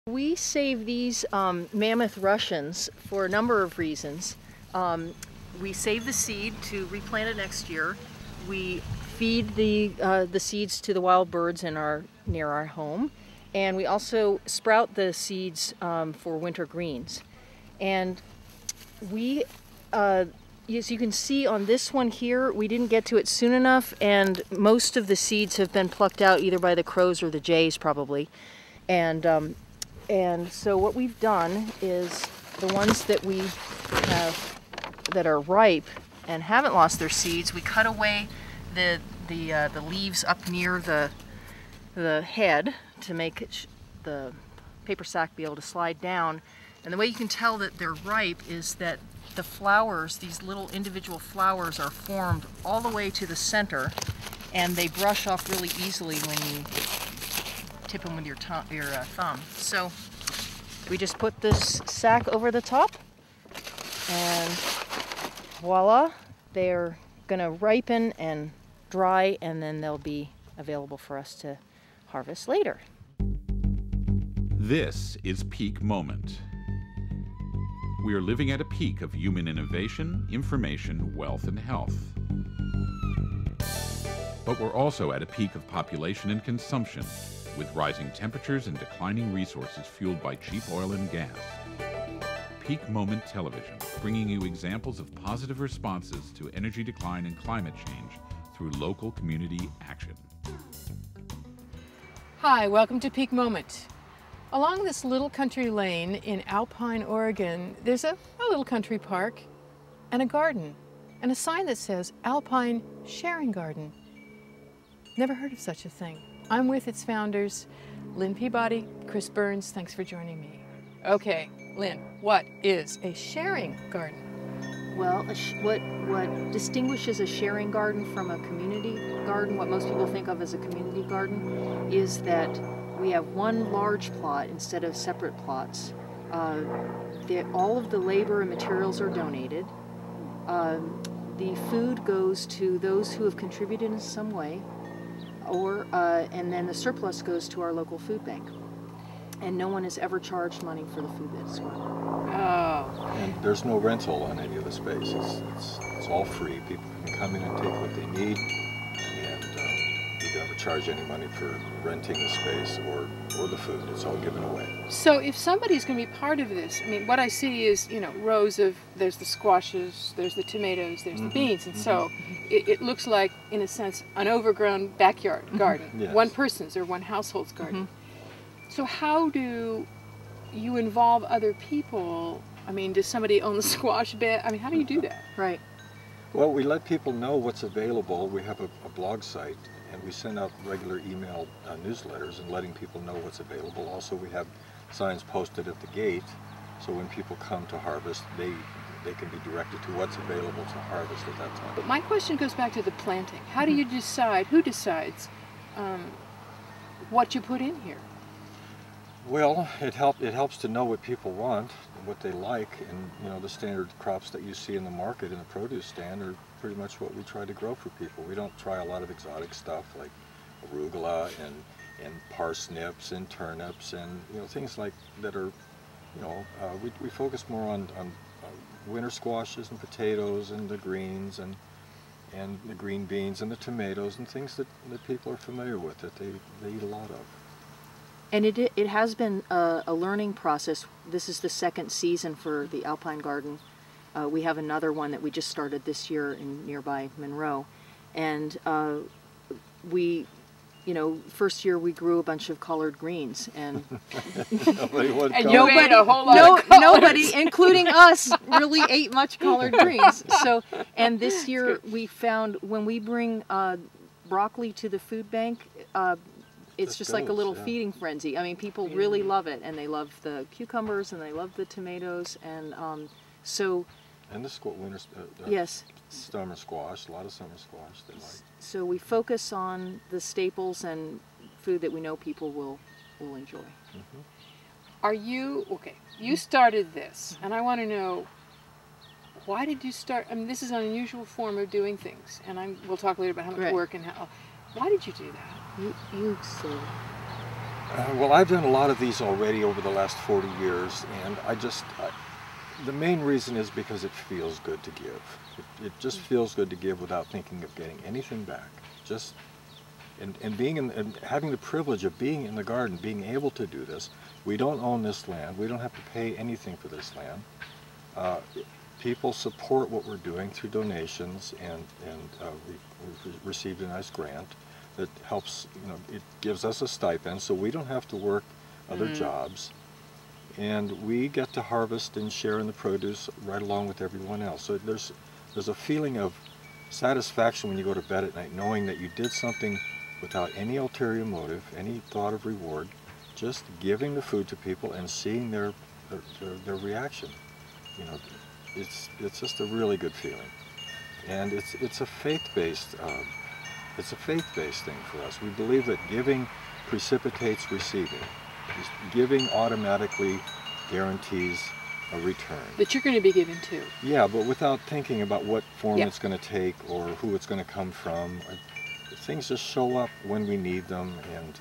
We save these mammoth Russians for a number of reasons. We save the seed to replant it next year. We feed the seeds to the wild birds near our home, and we also sprout the seeds for winter greens. And we, as you can see on this one here, we didn't get to it soon enough, and most of the seeds have been plucked out either by the crows or the jays probably. And so what we've done is the ones that we have that are ripe and haven't lost their seeds, we cut away the leaves up near the head to make the paper sack be able to slide down. And the way you can tell that they're ripe is that the flowers, these little individual flowers, are formed all the way to the center, and they brush off really easily when you tip them with your thumb. So we just put this sack over the top, and voila, they're gonna ripen and dry, and then they'll be available for us to harvest later. This is Peak Moment. We are living at a peak of human innovation, information, wealth, and health. But we're also at a peak of population and consumption, with rising temperatures and declining resources fueled by cheap oil and gas. Peak Moment Television, bringing you examples of positive responses to energy decline and climate change through local community action. Hi, welcome to Peak Moment. Along this little country lane in Alpine, Oregon, there's a little country park and a garden and a sign that says Alpine Sharing Garden. Never heard of such a thing. I'm with its founders, Lynn Peabody, Chris Burns. Thanks for joining me. Okay, Lynn, what is a sharing garden? Well, what distinguishes a sharing garden from a community garden, what most people think of as a community garden, is that we have one large plot instead of separate plots. All of the labor and materials are donated. The food goes to those who have contributed in some way, and then the surplus goes to our local food bank. And no one has ever charged money for the food that's grown. Oh. And there's no rental on any of the space. It's all free. People can come in and take what they need, and we never charge any money for renting the space or the food. It's all given away. So if somebody's going to be part of this, I mean, what I see is, rows of, there's the squashes, there's the tomatoes, there's the beans, and so it looks like, in a sense, an overgrown backyard garden. Yes. One person's or one household's garden. So how do you involve other people? I mean, does somebody own the squash bed? I mean, how do you do that? Right. Well, we let people know what's available. We have a blog site, and we send out regular email newsletters and letting people know what's available. Also, we have signs posted at the gate, so when people come to harvest, they can be directed to what's available to harvest at that time. But my question goes back to the planting. How do you decide, who decides what you put in here? Well, it helps to know what people want, what they like, and the standard crops that you see in the market in the produce stand are pretty much what we try to grow for people. We don't try a lot of exotic stuff like arugula and parsnips and turnips and things like that are, we focus more on winter squashes and potatoes and the greens and the green beans and the tomatoes and things that people are familiar with, that they eat a lot of. And it has been a learning process. This is the second season for the Alpine Garden. We have another one that we just started this year in nearby Monroe. And first year we grew a bunch of collard greens. And nobody, including us, really ate much collard greens. And this year we found when we bring broccoli to the food bank, it's just like a little feeding frenzy. I mean, people really love it, and they love the cucumbers, and they love the tomatoes, and so. And the winter, yes, summer squash, a lot of summer squash they like. So we focus on the staples and food that we know people will enjoy. Are you okay? You started this, and I want to know, why did you start? I mean, this is an unusual form of doing things, and we'll talk later about how much work and how. Why did you do that? You say. Well, I've done a lot of these already over the last 40 years, and the main reason is because it feels good to give. It just feels good to give without thinking of getting anything back. Just and being and having the privilege of being in the garden, being able to do this. We don't own this land. We don't have to pay anything for this land. People support what we're doing through donations, and we've received a nice grant that helps. It gives us a stipend, so we don't have to work other jobs, and we get to harvest and share in the produce right along with everyone else. So there's a feeling of satisfaction when you go to bed at night, knowing that you did something without any ulterior motive, any thought of reward, just giving the food to people and seeing their reaction. It's just a really good feeling, and it's a faith-based thing for us. We believe that giving precipitates receiving. Giving automatically guarantees a return. That you're going to be given to. Yeah, but without thinking about what form Yeah. it's going to take or who it's going to come from. Things just show up when we need them, and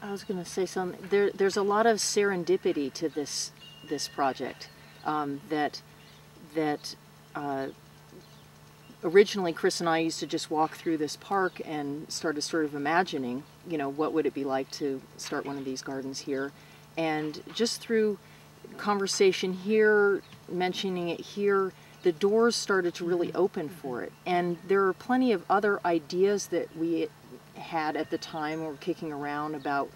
I was going to say something. There's a lot of serendipity to this project. Originally, Chris and I used to just walk through this park and started sort of imagining, what would it be like to start one of these gardens here, and just through conversation here, mentioning it here, the doors started to really open for it. And there are plenty of other ideas that we had at the time or kicking around about,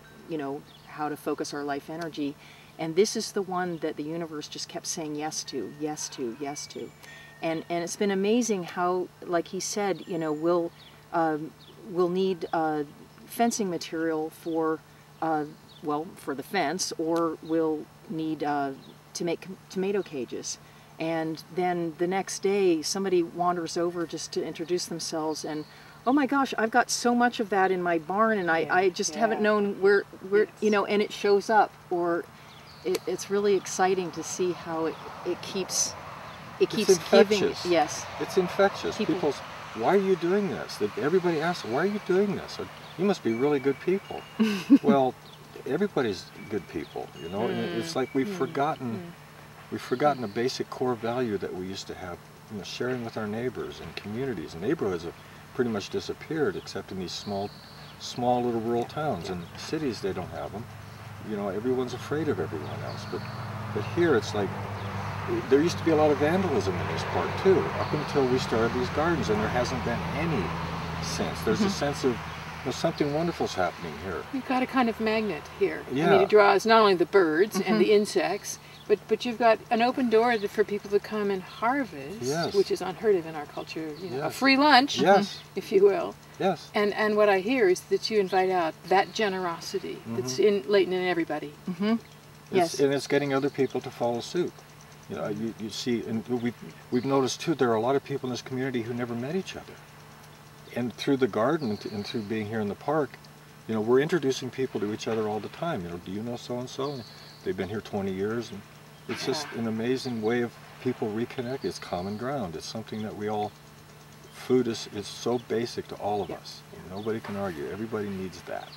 how to focus our life energy. And this is the one that the universe just kept saying yes to, yes to, yes to. And it's been amazing how, like he said, we'll need fencing material for the fence, or we'll need to make tomato cages. And then the next day, somebody wanders over just to introduce themselves, and oh my gosh, I've got so much of that in my barn, and I just haven't known where and it shows up. Or it's really exciting to see how it keeps giving. Yes, it's infectious. People's, why are you doing this? Everybody asks, why are you doing this? You must be really good people. Well, everybody's good people, and it's like we've forgotten a basic core value that we used to have, sharing with our neighbors and communities. And neighborhoods have pretty much disappeared, except in these small little rural towns. And cities, they don't have them. Everyone's afraid of everyone else. But here, it's like, there used to be a lot of vandalism in this park too, up until we started these gardens, and there hasn't been any since. There's a sense of, something wonderful's happening here. You've got a kind of magnet here. Yeah. I mean, it draws not only the birds and the insects, but you've got an open door for people to come and harvest, which is unheard of in our culture. A free lunch, if you will. Yes. And what I hear is that you invite out that generosity that's latent in everybody. Yes. And it's getting other people to follow suit. You see, and we've noticed too, there are a lot of people in this community who never met each other. And through the garden and through being here in the park, we're introducing people to each other all the time. Do you know so-and-so? And they've been here 20 years. And it's just an amazing way of people reconnect. It's common ground. It's something that we all, food is so basic to all of us. Nobody can argue. Everybody needs that.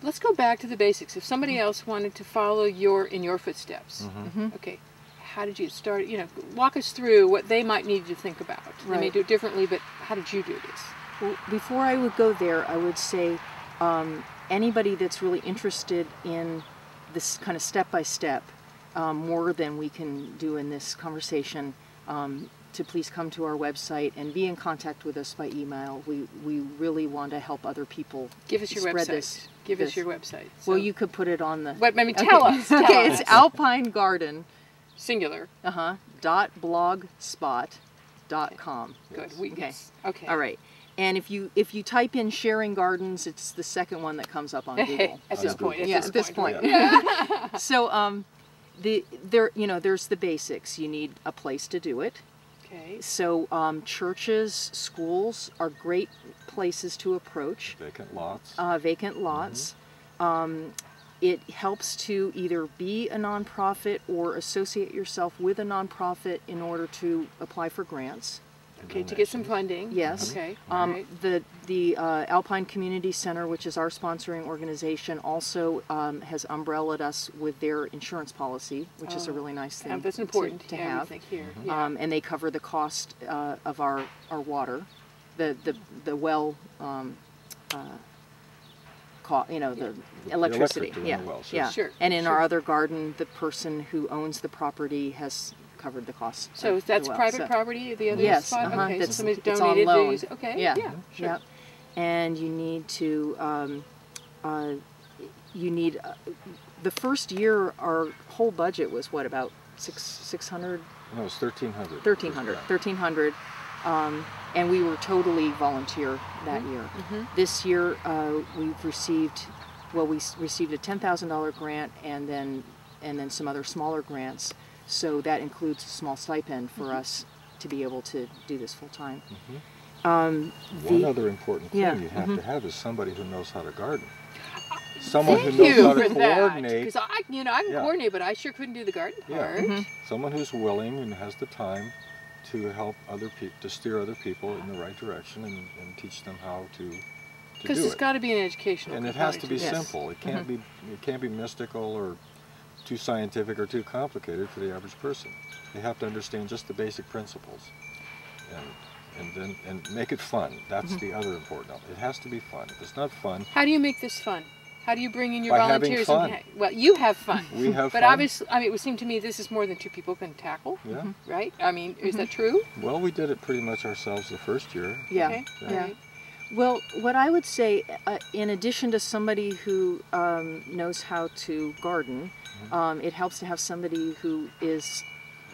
Let's go back to the basics. If somebody else wanted to follow in your footsteps, okay, how did you start? Walk us through what they might need to think about. They may do it differently, but how did you do this? Well, before I would go there, I would say anybody that's really interested in this kind of step-by-step, more than we can do in this conversation, to please come to our website and be in contact with us by email. We really want to help other people. Give us your spread website. Give us your website. So. Well, you could put it on the... Tell us. Okay, it's Alpine Garden. Singular. .blogspot.com. Good. Okay. All right. And if you type in sharing gardens, it's the second one that comes up on Google. At this point. At this point. So there's the basics. You need a place to do it. Okay. So churches, schools are great places to approach. Vacant lots. It helps to either be a nonprofit or associate yourself with a nonprofit in order to apply for grants. Okay, to get some funding. Yes. Okay. Um, right. the Alpine Community Center, which is our sponsoring organization, also has umbrellaed us with their insurance policy, which is a really nice thing That's important to yeah, have. we think here. Yeah. And they cover the cost of our water, the well, the electricity. electric to run Yeah, the wells, yeah. yes. Sure, And in sure. our other garden, the person who owns the property has covered the cost. So of that's the well. private So- property, the other Yes, spot? Okay, so that's, somebody's it's on donated to loan. use it. Okay, Yeah, sure. yeah. And you need to, the first year our whole budget was what, about 600? No, it was 1,300. 1,300. And we were totally volunteer that year. This year we've received, we received a $10,000 grant and then some other smaller grants. So that includes a small stipend for us to be able to do this full time. One other important thing Yeah, you have to have is somebody who knows how to garden. Someone who Thank knows you how for to that. coordinate. Because I can Yeah. coordinate, but I sure couldn't do the garden Yeah. part. Someone who's willing and has the time to help other people, to steer other people in the right direction and teach them how to do Because there's it. got to be an educational And it has to be component this. simple. It can't be mystical or too scientific or too complicated for the average person. They have to understand just the basic principles, and make it fun. That's the other important element. It has to be fun. If it's not fun, How do you make this fun? How do you bring in your By having volunteers? fun. Well, you have fun. We have But fun. obviously, I mean, it would seem to me this is more than two people can tackle, yeah. right? I mean, is that true? Well, we did it pretty much ourselves the first year. Yeah. Okay. Yeah. All right. Well, what I would say, in addition to somebody who knows how to garden, it helps to have somebody who is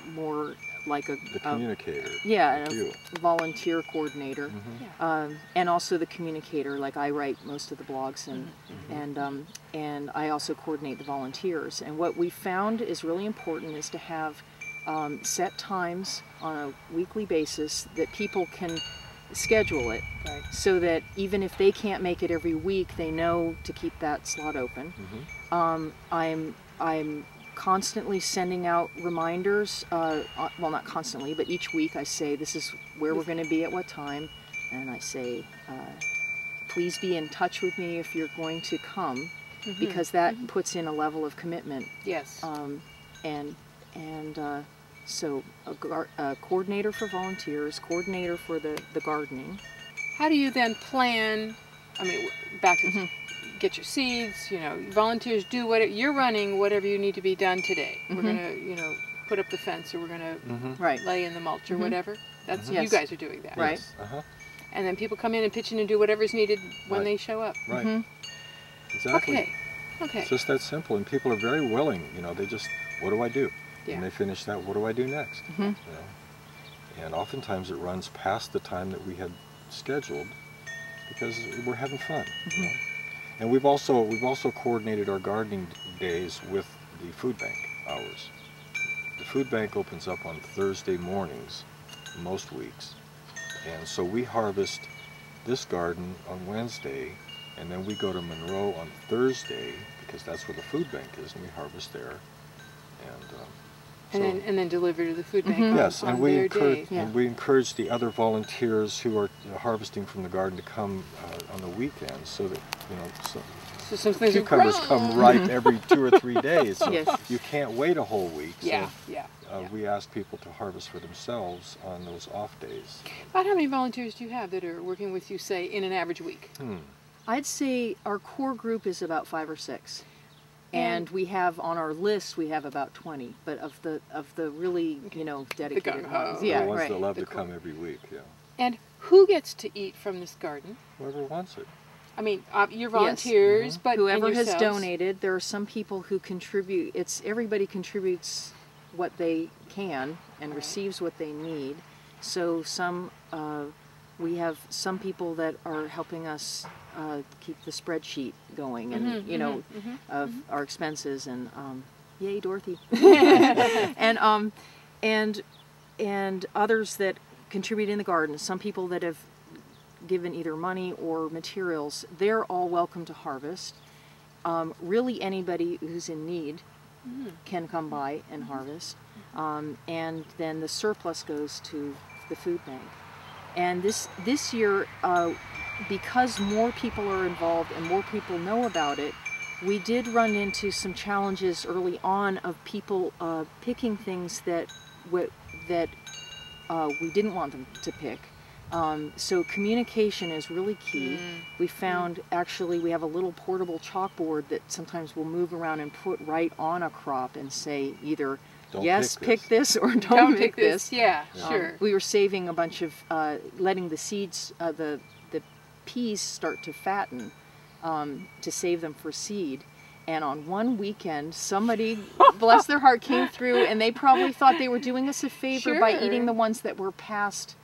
more like The communicator. yeah, like you. a volunteer coordinator, and also the communicator. Like I write most of the blogs, and I also coordinate the volunteers. And what we found is really important is to have set times on a weekly basis that people can schedule it, Right. so that even if they can't make it every week, they know to keep that slot open. I'm constantly sending out reminders, well, not constantly, but each week I say this is where we're going to be at what time, and I say please be in touch with me if you're going to come, because that puts in a level of commitment. Yes. So a coordinator for volunteers, coordinator for the gardening. How do you then plan? I mean, back to get your seeds. You know, volunteers do what you're running. Whatever you need to be done today. We're gonna, put up the fence, or we're gonna Right. lay in the mulch, or whatever. That's you Yes. guys are doing that, Right. Yes. Uh-huh. And then people come in and pitch in and do whatever's needed when Right. they show up. Right. Exactly. Okay. Okay. It's just that simple, and people are very willing. They just, what do I do? Yeah. And they finish that, what do I do next? And oftentimes it runs past the time that we had scheduled because we're having fun. And we've also coordinated our gardening days with the food bank hours. The food bank opens up on Thursday mornings most weeks, and so we harvest this garden on Wednesday, and then we go to Monroe on Thursday because that's where the food bank is, and we harvest there. And then deliver to the food bank on, Yes, on and we their encourage day. and we encourage the other volunteers who are harvesting from the garden to come on the weekends, so that So some things cucumbers are come ripe every 2 or 3 days. So Yes. you can't wait a whole week. Yeah, So, yeah. we ask people to harvest for themselves on those off days. About how many volunteers do you have that are working with you, say, in an average week? I'd say our core group is about 5 or 6. And we have on our list, we have about 20, but of the really, dedicated gung-ho. ones. Yeah, the ones right. that love The to come every week, yeah. And who gets to eat from this garden? Whoever wants it. I mean, your volunteers, but Whoever and has yourselves. donated, there are some people who contribute. Everybody contributes what they can and receives what they need. So we have some people that are helping us keep the spreadsheet going, and of our expenses, and yay, Dorothy, and others that contribute in the garden. Some people that have given either money or materials. They're all welcome to harvest. Really, anybody who's in need can come by and harvest, and then the surplus goes to the food bank. And this year, because more people are involved and more people know about it, we did run into some challenges early on of people picking things that we didn't want them to pick. So communication is really key. We found, actually, we have a little portable chalkboard that sometimes we'll move around and put right on a crop and say either, Don't yes, pick pick this, or don't pick this. Yeah, sure. We were saving a bunch of, letting the seeds, the peas start to fatten to save them for seed. And on one weekend, somebody, bless their heart, came through, and they probably thought they were doing us a favor by eating the ones that were past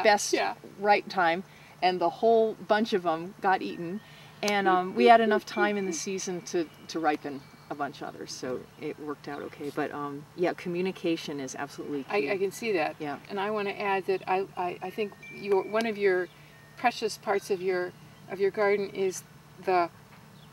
best right time, and the whole bunch of them got eaten. And we had enough time in the season to ripen a bunch of others, so it worked out okay. But yeah, communication is absolutely key. I can see that. Yeah. And I want to add that I think one of your precious parts of your garden is the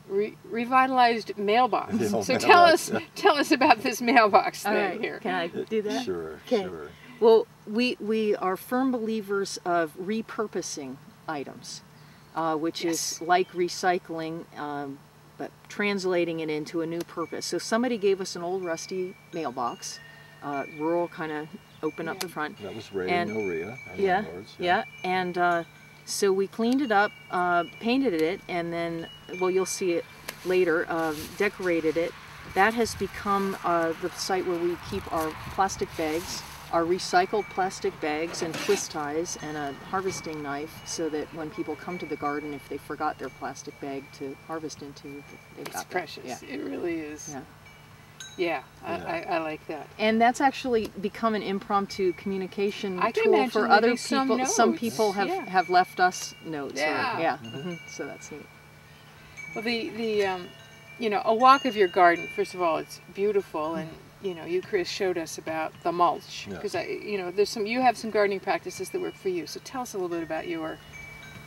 revitalized mailbox. So tell us about this mailbox thing here. Can I do that? Sure, Okay. sure. Well, we are firm believers of repurposing items, which is like recycling, but translating it into a new purpose. So somebody gave us an old rusty mailbox, rural kind of open up the front. That was Ray and Maria, our Yeah, landlords, yeah. And so we cleaned it up, painted it, and then, well, you'll see it later, decorated it. That has become the site where we keep our plastic bags, our recycled plastic bags and twist ties and a harvesting knife, so that when people come to the garden, if they forgot their plastic bag to harvest into, they've got It's that. precious. Yeah. It really is. Yeah. Yeah, I like that. And that's actually become an impromptu communication I can tool imagine for other leaving some people. Some notes. people have left us notes. Yeah. So that's neat. Well, you know, a walk of your garden. First of all, it's beautiful, and you know, you, Chris, showed us about the mulch, because you know, you have some gardening practices that work for you. So tell us a little bit about your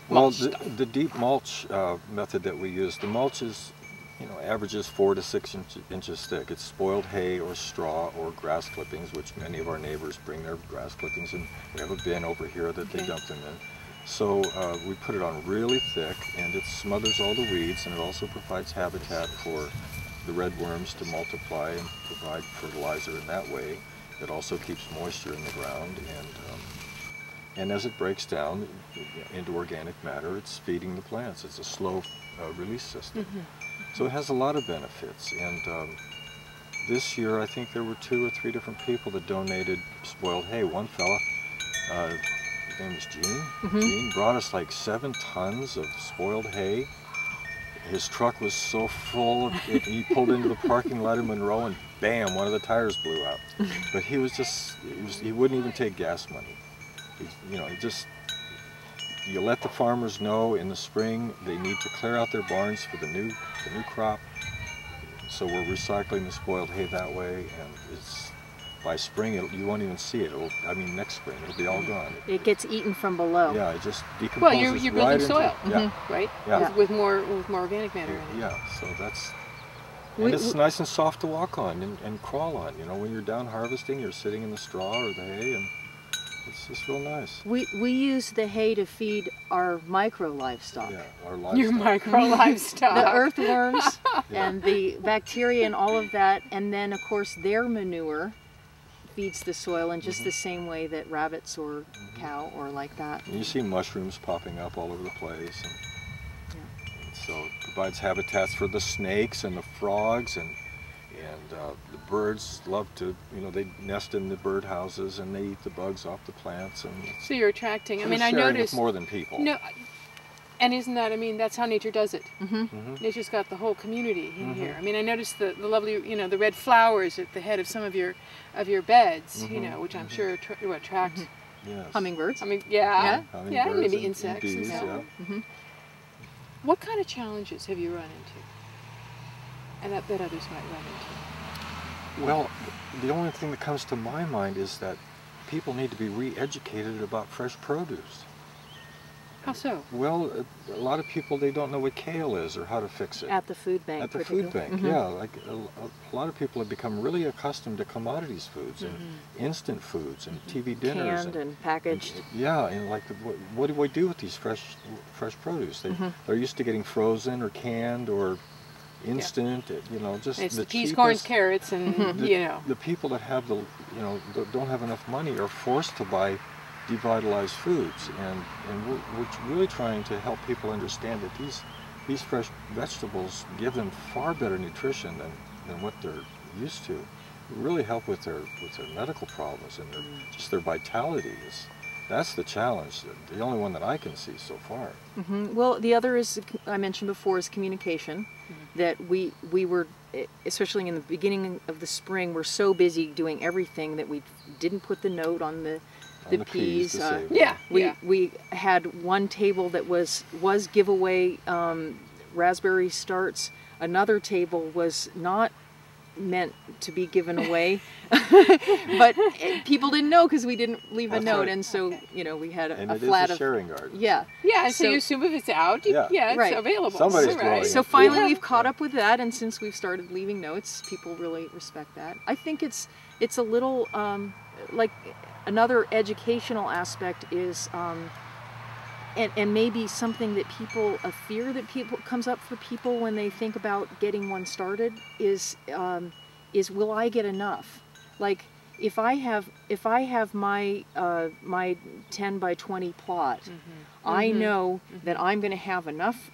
mulch stuff. The deep mulch method that we use, the mulch is, you know, averages 4 to 6 inches thick. It's spoiled hay or straw or grass clippings, which many of our neighbors bring their grass clippings, and we have a bin over here that they dump them in. So we put it on really thick, and it smothers all the weeds, and it also provides habitat for the red worms to multiply and provide fertilizer in that way. It also keeps moisture in the ground, and as it breaks down into organic matter, it's feeding the plants. It's a slow release system. So it has a lot of benefits, and this year I think there were 2 or 3 different people that donated spoiled hay. One fella, his name is Gene. Gene brought us like 7 tons of spoiled hay. His truck was so full of it, he pulled into the parking lot in Monroe, and bam, one of the tires blew out. But he was just, he wouldn't even take gas money. You know, you let the farmers know in the spring they need to clear out their barns for the new crop. So we're recycling the spoiled hay that way, and by spring you won't even see it. I mean, next spring it'll be all gone. It gets eaten from below. Yeah, it just decomposes. Well, you're building right soil, into, right? Yeah. With more organic matter in it. Yeah, so that's. And it's nice and soft to walk on and crawl on. You know, when you're down harvesting, you're sitting in the straw or the hay, and it's just real nice. We use the hay to feed our micro livestock. Yeah, our livestock. Your micro livestock. The earthworms and the bacteria and all of that, and then of course their manure feeds the soil in just the same way that rabbits or cow or like that. And you see mushrooms popping up all over the place, and so it provides habitats for the snakes and the frogs, and the birds love to, you know, they nest in the bird houses and they eat the bugs off the plants. And So you're attracting. I mean, I sharing noticed with more than people. No, and isn't that? I mean, that's how nature does it. Nature's got the whole community in here. I mean, I noticed the lovely, you know, the red flowers at the head of some of your beds, you know, which I'm sure attract Yes. hummingbirds. I mean, yeah, Hummingbirds maybe and insects. bees, and yeah. What kind of challenges have you run into, and that others might run into? Well, the only thing that comes to my mind is that people need to be re-educated about fresh produce. How so? Well, a lot of people, they don't know what kale is or how to fix it. At the food bank. At the food bank, yeah. Like a lot of people have become really accustomed to commodities foods and instant foods and TV dinners. Canned and packaged. Yeah, and like what do we do with these fresh produce? They're used to getting frozen or canned or instant. You know, just It's the the peas, cheapest, corns, carrots, and you know. The people that have don't have enough money are forced to buy devitalized foods, and we're really trying to help people understand that these fresh vegetables give them far better nutrition than what they're used to. Really help with their medical problems and just their vitality. That's the challenge, the only one that I can see so far. Well, the other is, I mentioned before, is communication. That we were, especially in the beginning of the spring, we're so busy doing everything that we didn't put the note on the peas. We had one table that was giveaway raspberry starts. Another table was not meant to be given away, but people didn't know because we didn't leave a note, and so we had a flat is a sharing garden. Yeah, so you assume if it's out, it's available. Somebody's growing it. So finally we've caught up with that, and since we've started leaving notes, people really respect that. I think it's a little like another educational aspect is and maybe something that a fear that comes up for people when they think about getting one started is will I get enough? Like if I have my my 10 by 20 plot, I know that I'm going to have enough.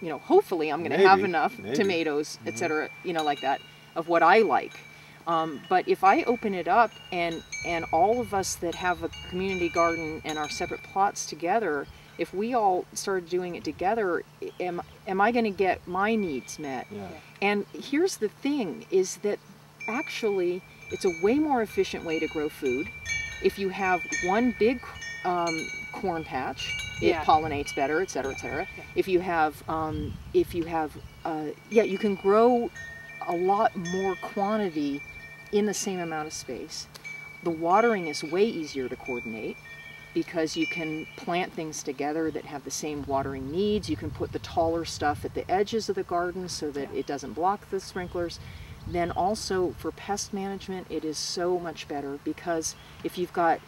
Hopefully I'm going to have enough tomatoes, etc. Like that of what I like. But if I open it up and all of us that have a community garden and our separate plots together, if we all started doing it together, am I going to get my needs met? Yeah. And here's the thing, is that actually it's a way more efficient way to grow food. If you have one big corn patch, it pollinates better, et cetera, et cetera. Yeah. If you have, you can grow a lot more quantity in the same amount of space. The watering is way easier to coordinate because you can plant things together that have the same watering needs. You can put the taller stuff at the edges of the garden so that it doesn't block the sprinklers. Then also for pest management, it is so much better because if you've got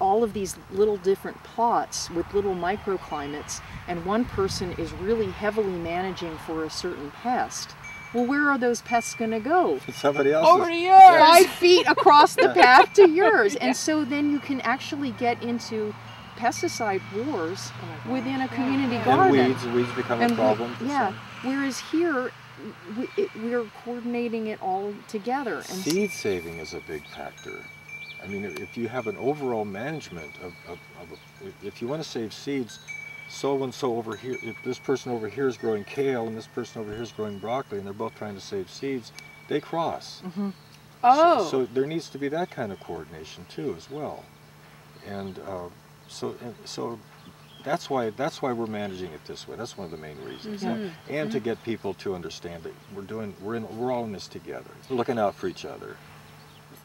all of these little different plots with little microclimates and one person is really heavily managing for a certain pest, well, where are those pests going to go? Somebody else. Over to yours. 5 feet across the path to yours. And so then you can actually get into pesticide wars within a community garden. And weeds become a problem. Whereas here, we're coordinating it all together. And seed saving is a big factor. I mean, if you have an overall management if you want to save seeds, so and so over here, if this person over here is growing kale and this person over here is growing broccoli and they're both trying to save seeds, they cross. So there needs to be that kind of coordination too as well. And so that's why we're managing it this way. That's one of the main reasons. And to get people to understand that we're all in this together. We're looking out for each other.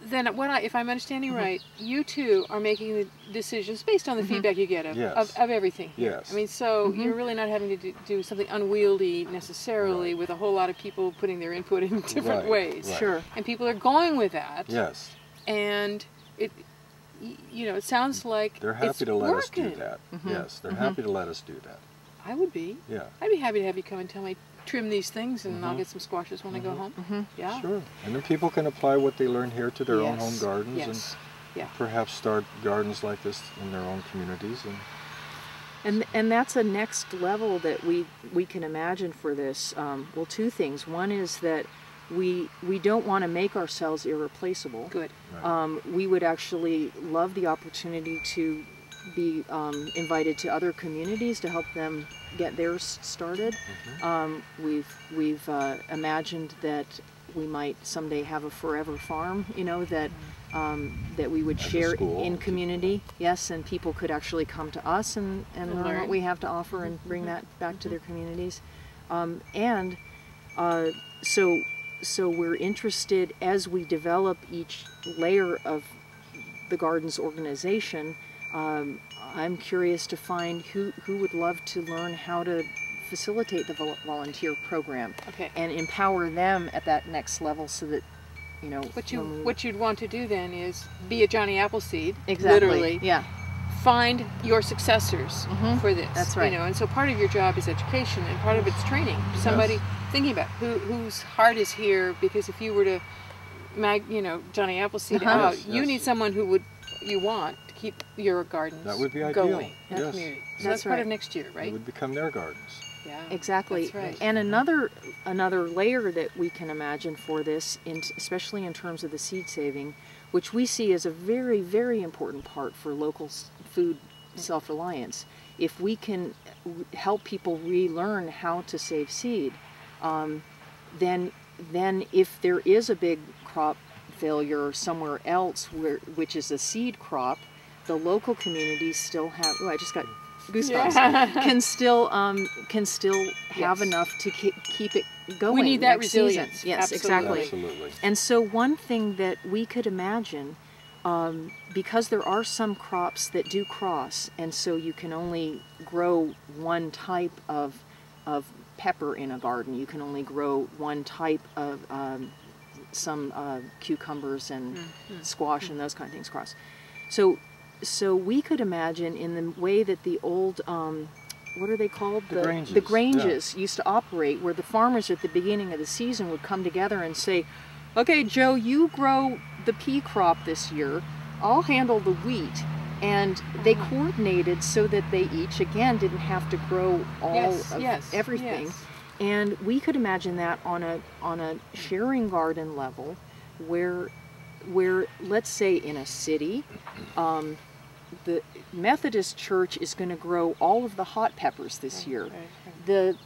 Then if I'm understanding right, you two are making the decisions based on the feedback you get of everything here. Yes. I mean, so you're really not having to do something unwieldy necessarily with a whole lot of people putting their input in different ways. Right. Sure. And people are going with that. Yes. And it sounds like they're happy to let us do that. Yes, they're happy to let us do that. I would be. Yeah. I'd be happy to have you come and tell me, trim these things, and I'll get some squashes when I go home. Yeah. Sure. And then people can apply what they learn here to their own home gardens and perhaps start gardens like this in their own communities. And that's a next level that we can imagine for this. Well, two things. One is that we don't want to make ourselves irreplaceable. Good. Right. We would actually love the opportunity to be invited to other communities to help them get theirs started. We've imagined that we might someday have a forever farm, that we would share in community. Yes, and people could actually come to us and learn what we have to offer and bring that back to their communities. So we're interested, as we develop each layer of the garden's organization, I'm curious to find who would love to learn how to facilitate the volunteer program, Okay. and empower them at that next level, so that, you know, What you'd want to do then is be a Johnny Appleseed, exactly, literally. yeah, Find your successors for this. That's right. You know, and so part of your job is education, and part of it's training. Somebody thinking about whose heart is here, because if you were to, Johnny Appleseed out, Yes, you yes. need someone you want to keep your gardens That would be ideal. going in the Yes. community. So That's that's part right. of next year, It right? would become their gardens. Yeah, exactly. That's right. And another layer that we can imagine for this, especially in terms of the seed saving, which we see as a very, very important part for local food self-reliance. If we can help people relearn how to save seed, then if there is a big crop failure somewhere else, which is a seed crop, the local communities still have. Oh, I just got goosebumps. Yeah. Can still have Yes. enough to keep it going. We need that next season. resilience. Yes, Absolutely. exactly. Absolutely. And so one thing that we could imagine, because there are some crops that do cross, and so you can only grow one type of pepper in a garden. You can only grow one type of some cucumbers and squash and those kind of things cross. So we could imagine, in the way that the old what are they called? The Granges. The Granges used to operate, where the farmers at the beginning of the season would come together and say, okay, Joe, you grow the pea crop this year, I'll handle the wheat. And they coordinated so that they each, again, didn't have to grow all of everything. Yes. And we could imagine that on a sharing garden level, where let's say in a city, the Methodist Church is going to grow all of the hot peppers this year. Right.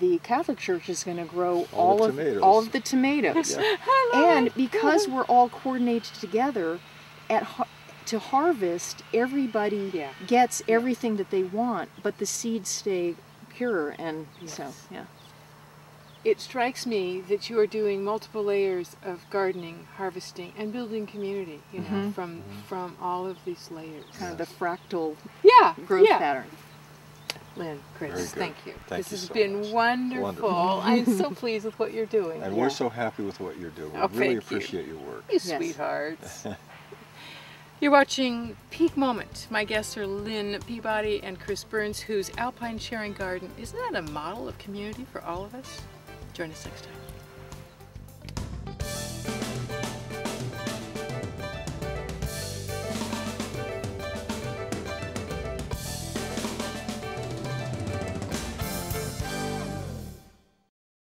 The Catholic Church is going to grow All all the of the tomatoes. Yeah. And because we're all coordinated together to harvest, everybody gets everything that they want, but the seeds stay pure. And so, yeah. It strikes me that you are doing multiple layers of gardening, harvesting, and building community, from all of these layers. Kind of the fractal growth pattern. Lynn, Very Chris, good. thank you. Thank This you has so been much. wonderful. Wonderful. I'm so pleased with what you're doing. And we're so happy with what you're doing. We Oh, really thank you. appreciate your work. You Yes. sweethearts. You're watching Peak Moment. My guests are Lynn Peabody and Chris Burns, whose Alpine Sharing Garden, isn't that a model of community for all of us? Join us next time.